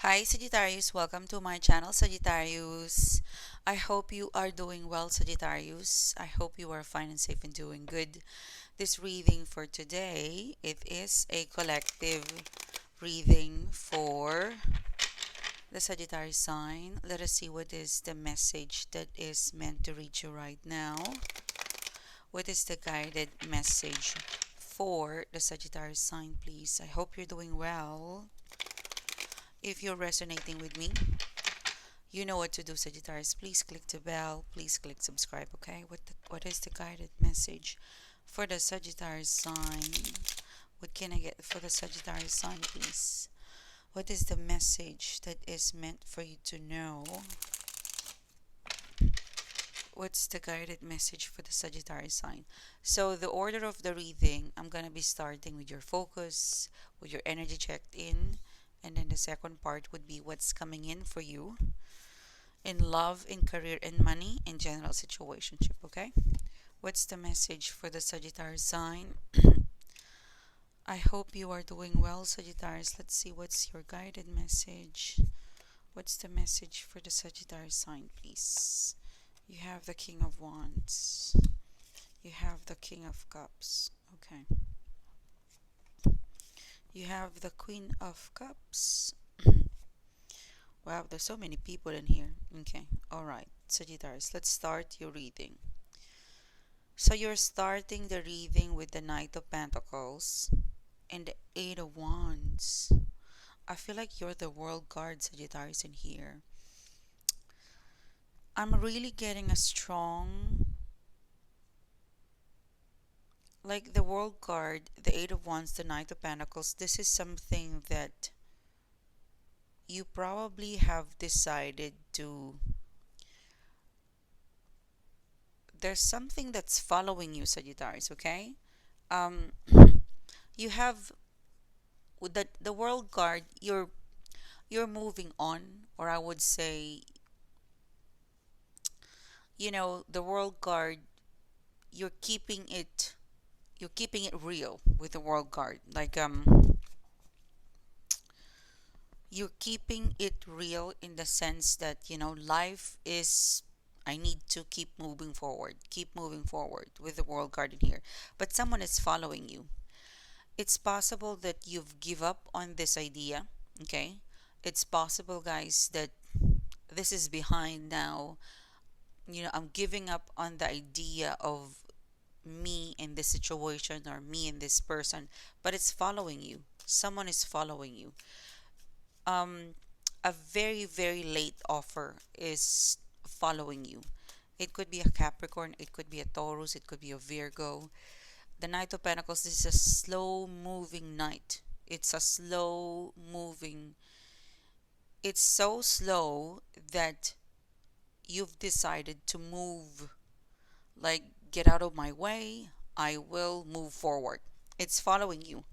Hi Sagittarius, welcome to my channel Sagittarius. I hope you are doing well Sagittarius. I hope you are fine and safe and doing good. This reading for today, it is a collective reading for the Sagittarius sign. Let us see what is the message that is meant to reach you right now. What is the guided message for the Sagittarius sign, please? I hope you're doing well. If you're resonating with me, you know what to do, Sagittarius. Please click the bell. Please click subscribe, okay? What is the guided message for the Sagittarius sign? What can I get for the Sagittarius sign, please? What is the message that is meant for you to know? What's the guided message for the Sagittarius sign? So the order of the reading, I'm going to be starting with your focus, with your energy checked in, and then the second part would be what's coming in for you in love, in career, and money, in general situationship, okay? What's the message for the Sagittarius sign? I hope you are doing well, Sagittarius. Let's see what's your guided message. What's the message for the Sagittarius sign, please? You have the King of Wands. You have the King of Cups. Okay. You have the Queen of Cups. Wow, there's so many people in here. Okay. Alright, Sagittarius, let's start your reading. So you're starting the reading with the Knight of Pentacles and the Eight of Wands. I feel like you're the World Guard, Sagittarius, in here. I'm really getting a strong, like the World Guard, the Eight of Wands, the Knight of Pentacles. This is something that you probably have decided to. There's something that's following you, Sagittarius, okay? Um, you have with the World Guard, you're moving on, or I would say, the World Guard, you're keeping it you're keeping it real with the World Guard. Like you're keeping it real in the sense that, life is, I need to keep moving forward with the World Guard in here. But someone is following you. It's possible that you've give up on this idea, okay? It's possible, guys, that this is behind now. I'm giving up on the idea of me in this situation or me in this person, but it's following you. Someone is following you. Um, a very, very late offer is following you. It could be a Capricorn, it could be a Taurus, it could be a Virgo. The Knight of Pentacles, this is a slow moving knight. It's a slow moving, it's so slow that you've decided to move, like, get out of my way, I will move forward. It's following you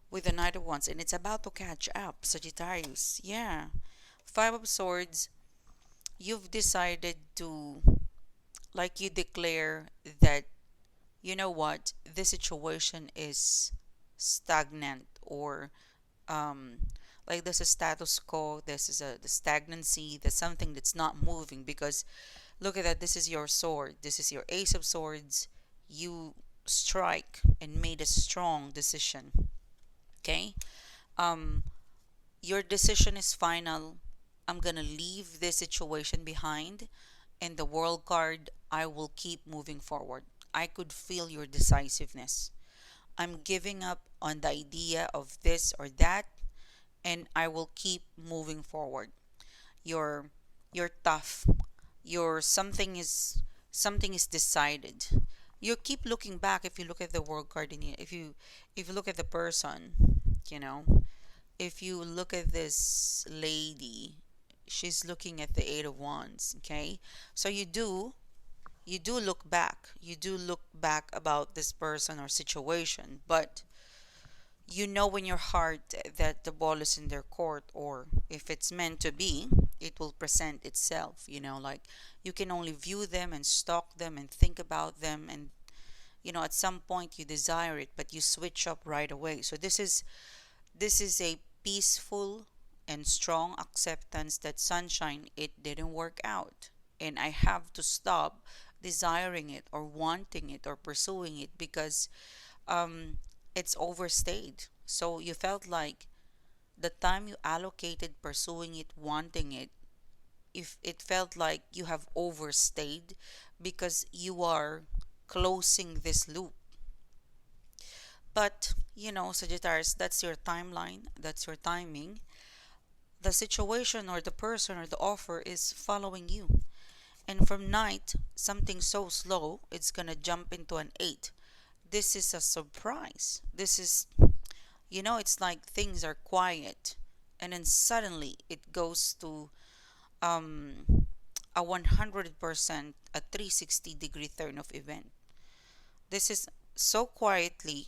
with the Knight of Wands, and it's about to catch up, Sagittarius. Yeah. Five of Swords, you've decided to, like, you declare that, you know what, this situation is stagnant, or um, like there's a status quo, this is the stagnancy, there's something that's not moving. Because look at that, this is your sword, this is your Ace of Swords. You strike and made a strong decision, okay? um your decision is final. I'm gonna leave this situation behind, and the World Card, I will keep moving forward. I could feel your decisiveness. I'm giving up on the idea of this or that, and I will keep moving forward. You're you're tough. Your something is decided. You keep looking back. If you look at the World Card in here, if you look at the person, you know, if you look at this lady, she's looking at the Eight of Wands. Okay, so you do look back. You do look back about this person or situation, but you know in your heart that the ball is in their court, or if it's meant to be, it will present itself. Like, you can only view them and stalk them and think about them, and at some point you desire it, but you switch up right away. So this is a peaceful and strong acceptance that sunshine, it didn't work out. And I have to stop desiring it or wanting it or pursuing it because um, it's overstayed. So you felt like the time you allocated pursuing it, wanting it, if it felt like you have overstayed because you are closing this loop. But Sagittarius, that's your timeline, that's your timing. The situation or the person or the offer is following you. And from night, something so slow, it's gonna jump into an 8. This is a surprise. This is, it's like things are quiet. And then suddenly it goes to um, a 100%, a 360-degree turn of event. This is so quietly,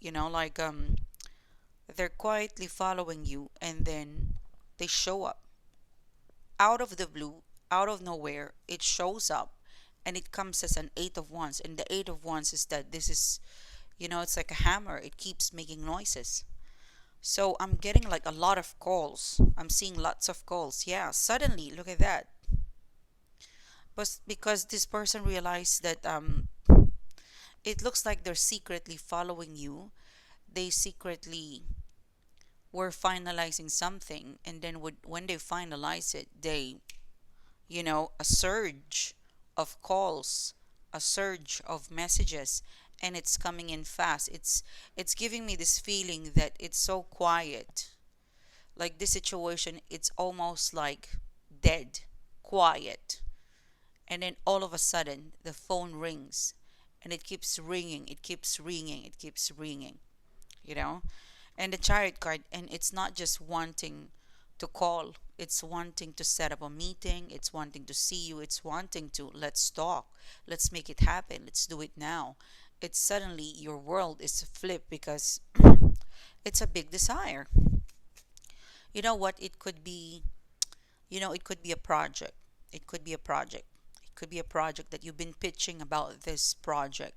like they're quietly following you, and then they show up out of the blue, out of nowhere. It shows up, and it comes as an eight of wands. And the eight of wands is that this is, it's like a hammer. It keeps making noises. So I'm getting like a lot of calls. I'm seeing lots of calls. Yeah, suddenly, look at that. But because this person realized that it looks like they're secretly following you. They secretly were finalizing something, and then when they finalize it, they, a surge of calls, a surge of messages, and it's coming in fast. It's giving me this feeling that it's so quiet. Like this situation, it's almost like dead, quiet. And then all of a sudden, the phone rings, and it keeps ringing, it keeps ringing, it keeps ringing, you know? And the chariot card, and it's not just wanting to call, it's wanting to set up a meeting, it's wanting to see you, it's wanting to, let's talk, let's make it happen, let's do it now. It's suddenly your world is flipped because it's a big desire. You know what? It could be, it could be a project. It could be a project. It could be a project that you've been pitching about this project,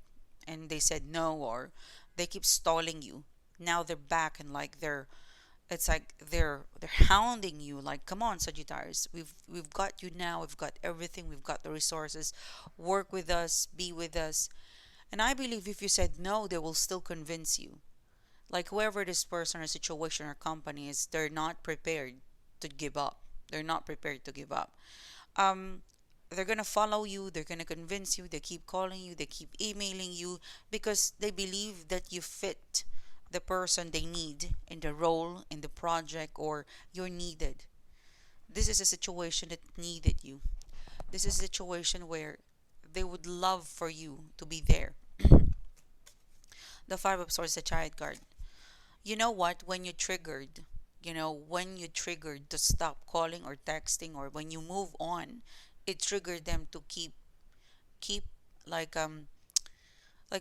and they said no, or they keep stalling you. Now they're back, and like it's like they're hounding you, like, come on, Sagittarius, we've got you now, we've got everything, we've got the resources, work with us, be with us. And I believe if you said no, they will still convince you. Like whoever this person or situation or company is, they're not prepared to give up. They're not prepared to give up. um they're gonna follow you, they're gonna convince you, they keep calling you, they keep emailing you, because they believe that you fit the person they need in the role, in the project, or you're needed. This is a situation that needed you. This is a situation where they would love for you to be there. The Five of Swords, the Chariot card. You know what? When you triggered to stop calling or texting, or when you move on, it triggered them to keep like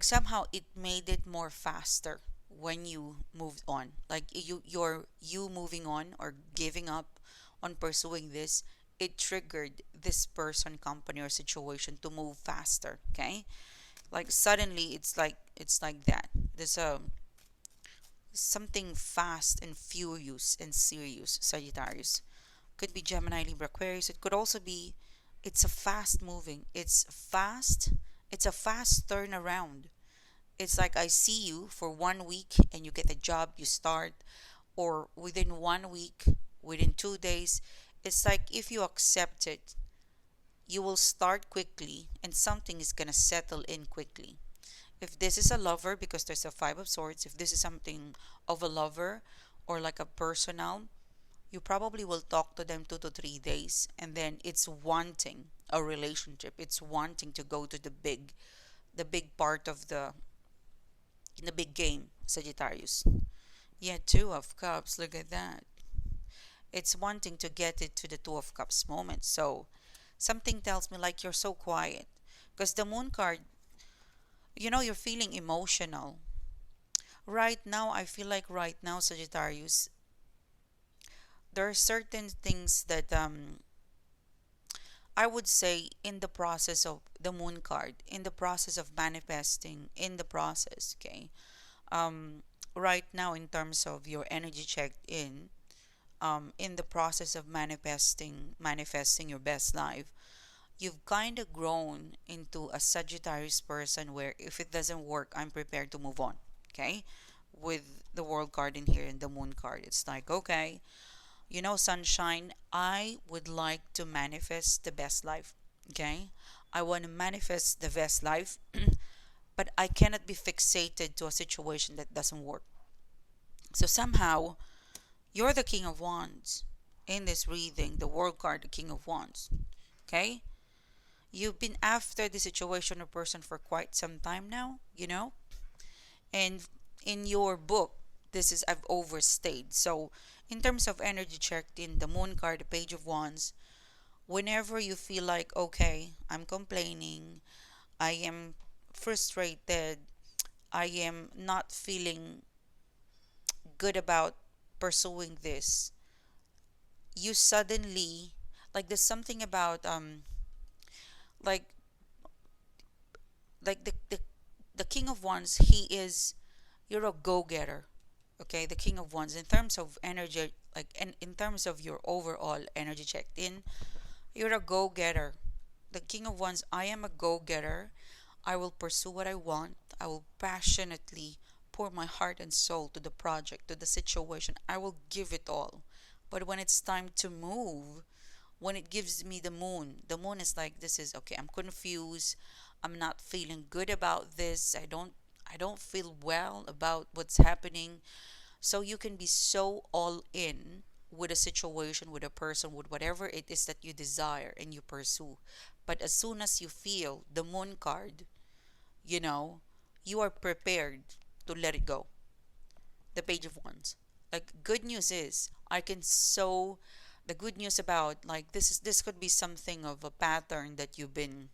somehow it made it more faster when you moved on. Like you moving on or giving up on pursuing this, it triggered this person, company, or situation to move faster. Okay, like suddenly it's like that. There's a something fast and furious and serious, Sagittarius. Could be Gemini, Libra, Aquarius. It could also be, it's a fast moving. It's fast. It's a fast turnaround. It's like I see you for 1 week and you get a job, you start, or within 1 week, within 2 days. It's like if you accept it, you will start quickly and something is gonna settle in quickly. If this is a lover, because there's a Five of Swords, if this is something of a lover or like a personal, you probably will talk to them 2 to 3 days, and then it's wanting a relationship. It's wanting to go to the big part of the big game, Sagittarius. Yeah, Two of Cups. Look at that. It's wanting to get it to the Two of Cups moment. So something tells me like you're so quiet, because the Moon card, you're feeling emotional right now. I feel like right now, Sagittarius, there are certain things that I would say, in the process of the Moon card, in the process of manifesting, in the process, okay, um right now, in terms of your energy checked in, in the process of manifesting your best life, you've kind of grown into a Sagittarius person where if it doesn't work, I'm prepared to move on. Okay? With the world card in here and the moon card, it's like, okay, sunshine, I would like to manifest the best life. Okay? I want to manifest the best life, but I cannot be fixated to a situation that doesn't work. So somehow, you're the King of Wands in this reading, the world card, the King of Wands. Okay? You've been after the situation or person for quite some time now, and in your book, this is I've overstayed. So, in terms of energy checked in the moon card, the Page of Wands, whenever you feel like, okay, I'm complaining, I am frustrated, I am not feeling good about pursuing this, you suddenly, like, there's something about like the King of Wands, you're a go-getter. Okay, the King of Wands, in terms of energy, like, and in terms of your overall energy checked in, you're a go-getter. The King of Wands, I am a go-getter. I will pursue what I want. I will passionately pour my heart and soul to the project, to the situation. I will give it all. But when it's time to move, when it gives me the moon is like, this is okay, I'm confused, I'm not feeling good about this, I don't feel well about what's happening. So you can be so all in with a situation, with a person, with whatever it is that you desire and you pursue. But as soon as you feel the moon card, you know you are prepared to let it go. The Page of Wands, like, good news is, I can so the good news about, like, this could be something of a pattern that you've been,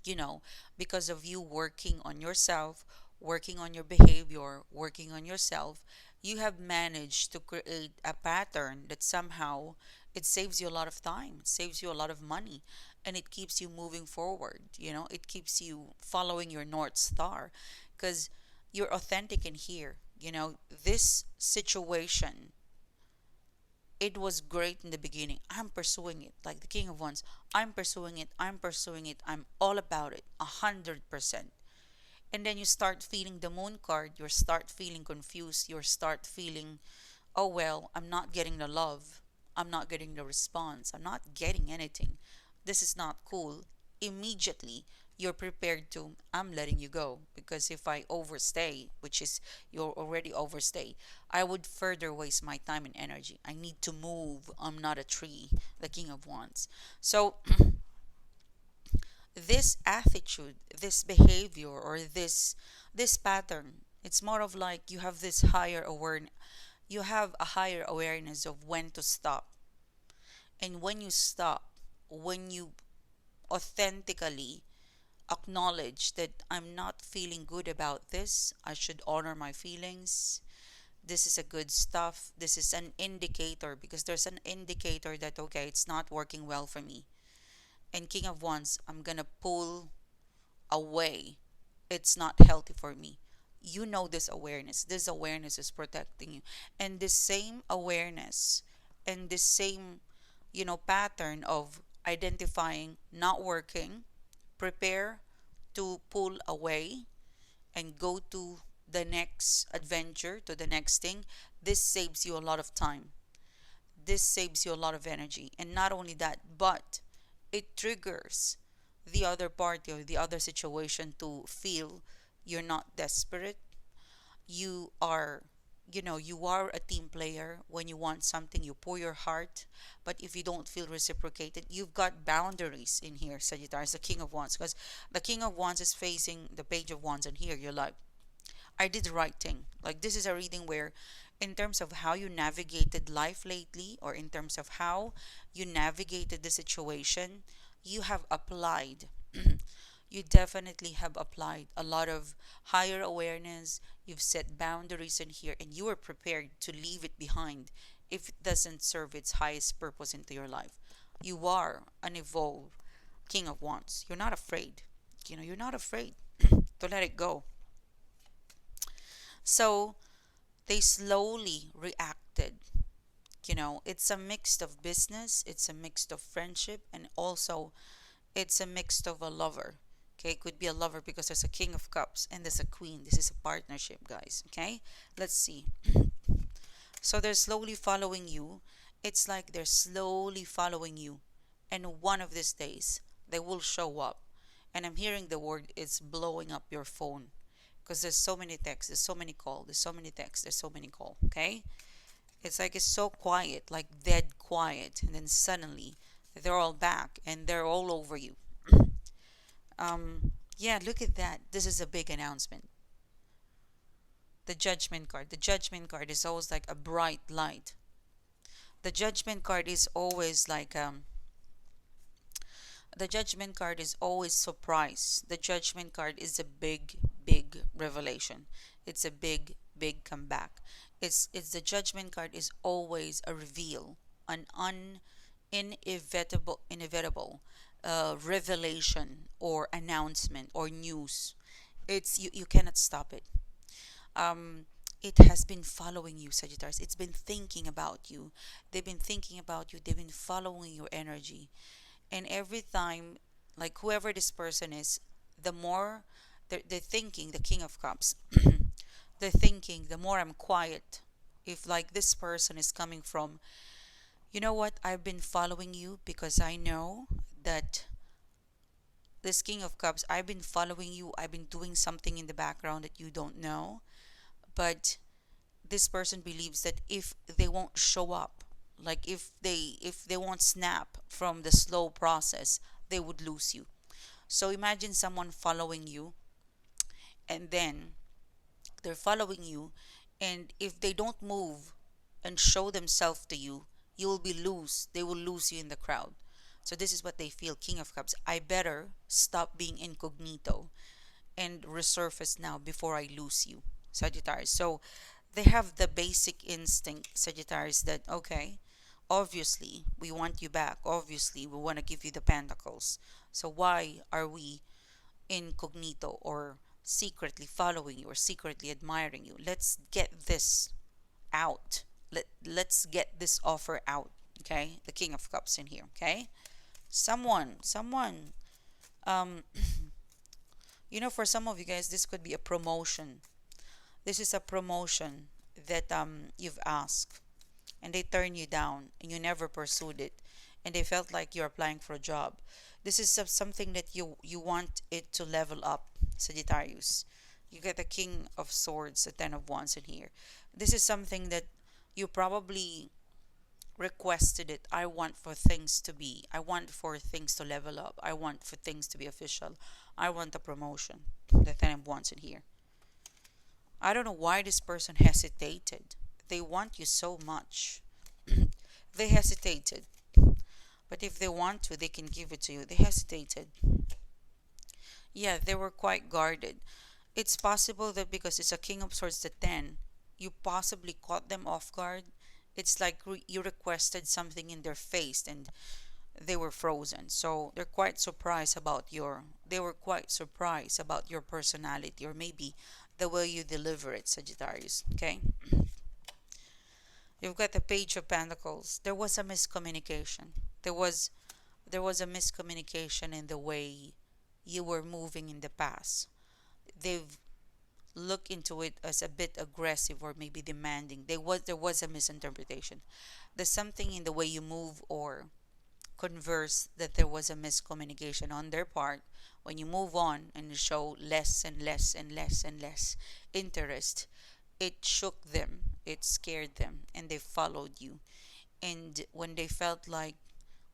you know because of you working on yourself, working on your behavior, working on yourself, you have managed to create a pattern that somehow it saves you a lot of time, it saves you a lot of money, and it keeps you moving forward. It keeps you following your north star, because you're authentic in here. This situation, it was great in the beginning. I'm pursuing it, like the King of Wands. I'm pursuing it. I'm pursuing it. I'm all about it, 100%. And then you start feeling the moon card. You start feeling confused. You start feeling, oh well, I'm not getting the love. I'm not getting the response. I'm not getting anything. This is not cool. Immediately, you're prepared to, I'm letting you go, because if I overstay, which is, you're already overstay, I would further waste my time and energy. I need to move. I'm not a tree, the King of Wands. So, this attitude, this behavior, or this pattern, it's more of like you have this higher awareness. You have a higher awareness of when to stop. And when you stop, when you authentically acknowledge that I'm not feeling good about this, I should honor my feelings. This is a good stuff. This is an indicator, because there's an indicator that, okay, it's not working well for me. And King of Wands, I'm gonna pull away. It's not healthy for me. This awareness. This awareness is protecting you. And this same awareness and this same, pattern of identifying not working, prepare to pull away and go to the next adventure, to the next thing. This saves you a lot of time. This saves you a lot of energy. And not only that, but it triggers the other party or the other situation to feel you're not desperate. You are, you are a team player. When you want something, you pour your heart. But if you don't feel reciprocated, you've got boundaries in here, Sagittarius, the King of Wands. Because the King of Wands is facing the Page of Wands, and here you're like, I did the right thing. Like, this is a reading where, in terms of how you navigated life lately, or in terms of how you navigated the situation, you have applied. You definitely have applied a lot of higher awareness. You've set boundaries in here, and you are prepared to leave it behind if it doesn't serve its highest purpose into your life. You are an evolved King of Wands. You're not afraid. You're not afraid to let it go. So they slowly reacted. it's a mix of business, it's a mix of friendship, and also it's a mix of a lover. Okay, it could be a lover because there's a king of cups and there's a queen. This is a partnership, guys. Okay, let's see. So they're slowly following you. It's like they're slowly following you, and one of these days they will show up. And I'm hearing the word it's blowing up your phone because there's so many texts, there's so many calls, there's so many texts, there's so many calls. Okay, it's like it's so quiet, like dead quiet, and then suddenly they're all back and they're all over you. Yeah, look at that. This is a big announcement. The judgment card. The judgment card is always like a bright light. The judgment card is always like the judgment card is always surprise. The judgment card is a big, big revelation. It's a big, big comeback. It's the judgment card is always a reveal, an inevitable revelation or announcement or news. You cannot stop it. um it has been following you, Sagittarius. It's been thinking about you. They've been thinking about you. They've been following your energy. And every time, like whoever this person is, the more they're thinking, the king of cups, they're thinking, the more I'm quiet. If like this person is coming from, you know what, I've been following you because I know that this king of cups, I've been following you. I've been doing something in the background that you don't know. But this person believes that if they won't show up, like if they won't snap from the slow process, they would lose you. So imagine someone following you, and then they're following you, and if they don't move and show themselves to you, you will be lose they will lose you in the crowd. So this is what they feel. King of cups, I better stop being incognito and resurface now before I lose you, Sagittarius. So they have the basic instinct, Sagittarius, that okay, obviously we want you back. Obviously we want to give you the pentacles. So why are we incognito or secretly following you or secretly admiring you? Let's get this out. Let's get this offer out. Okay, the king of cups in here. Okay, someone um for some of you guys, this could be a promotion. This is a promotion that you've asked, and they turn you down and you never pursued it, and they felt like you're applying for a job. This is something that you want it to level up, Sagittarius. You get the king of swords, the 10 of wands in here. This is something that you probably requested it. I want for things to level up. I want for things to be official. I want a promotion. The 10 of wands in here. I don't know why this person hesitated. They want you so much. They hesitated. But if they want to, they can give it to you. They hesitated. Yeah, they were quite guarded. It's possible that because it's a king of swords, the 10, you possibly caught them off guard. It's like you requested something in their face and they were frozen. So they were quite surprised about your personality, or maybe the way you deliver it, Sagittarius. Okay? You've got the page of pentacles. There was a miscommunication. There was there was a miscommunication in the way you were moving in the past. They've looked into it as a bit aggressive or maybe demanding. There was a misinterpretation. There's something in the way you move or converse that there was a miscommunication on their part. When you move on and you show less and less and less and less interest, it shook them, it scared them, and they followed you. And when they felt like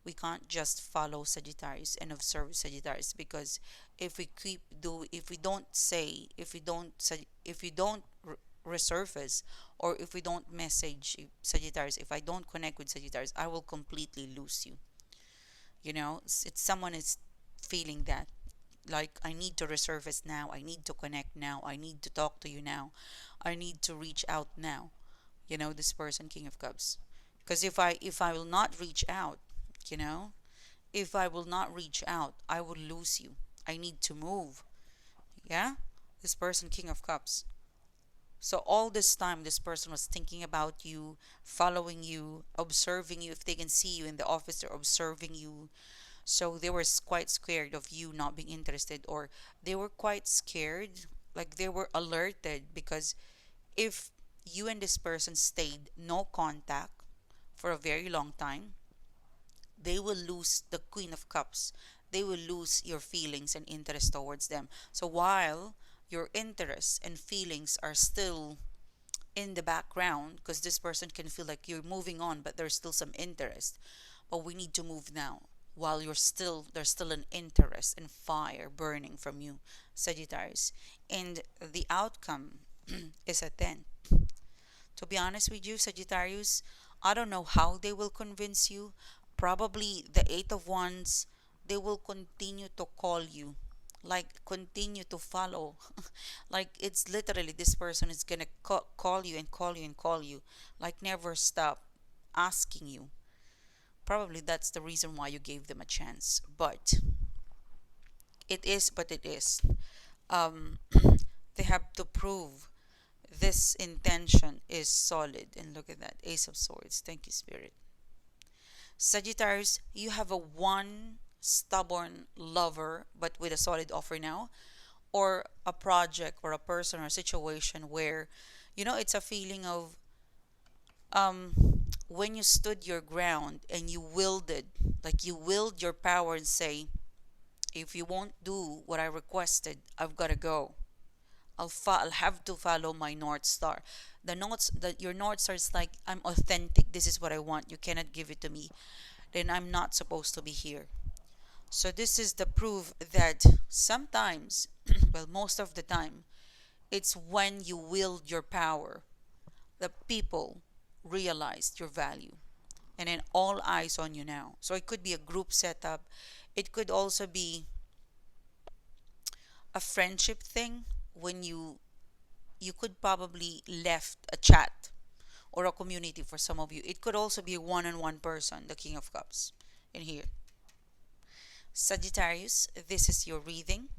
we can't just follow Sagittarius and observe Sagittarius, because if we don't say, if we don't resurface, or if we don't message Sagittarius, if I don't connect with Sagittarius, I will completely lose you. It's someone is feeling that, like, I need to resurface now, I need to connect now, I need to talk to you now, I need to reach out now. This person, king of cups. Because if I will not reach out, you know if I will not reach out, I will lose you. I need to move. Yeah, this person, king of cups. So all this time, this person was thinking about you, following you, observing you. If they can see you in the office, they're observing you. So they were quite scared of you not being interested, or they were quite scared, like they were alerted, because if you and this person stayed no contact for a very long time, they will lose the Queen of Cups. They will lose your feelings and interest towards them. So while your interests and feelings are still in the background, because this person can feel like you're moving on, but there's still some interest. But we need to move now. While there's still an interest and fire burning from you, Sagittarius. And the outcome is a 10. To be honest with you, Sagittarius, I don't know how they will convince you. Probably the Eight of Wands, they will continue to call you, like continue to follow. Like it's literally this person is gonna call you and call you and call you, like never stop asking you. Probably that's the reason why you gave them a chance. But it is. Um, they have to prove this intention is solid. And look at that, Ace of Swords. Thank you, Spirit. Sagittarius, you have a one stubborn lover, but with a solid offer now, or a project or a person or a situation where, it's a feeling of um, when you stood your ground and you wielded, like you wield your power and say, if you won't do what I requested, I've got to go. I'll have to follow my North Star. Your North Star is like, I'm authentic. This is what I want. You cannot give it to me. Then I'm not supposed to be here. So this is the proof that sometimes, well, most of the time, it's when you wield your power, the people realize your value. And then all eyes on you now. So it could be a group setup. It could also be a friendship thing when you could probably left a chat or a community for some of you. It could also be a one-on-one person, the King of Cups in here. Sagittarius, this is your reading.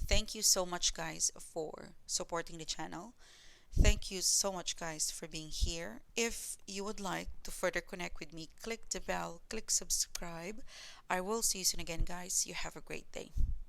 Thank you so much, guys, for supporting the channel. Thank you so much, guys, for being here. If you would like to further connect with me, click the bell, click subscribe. I will see you soon again, guys. You have a great day.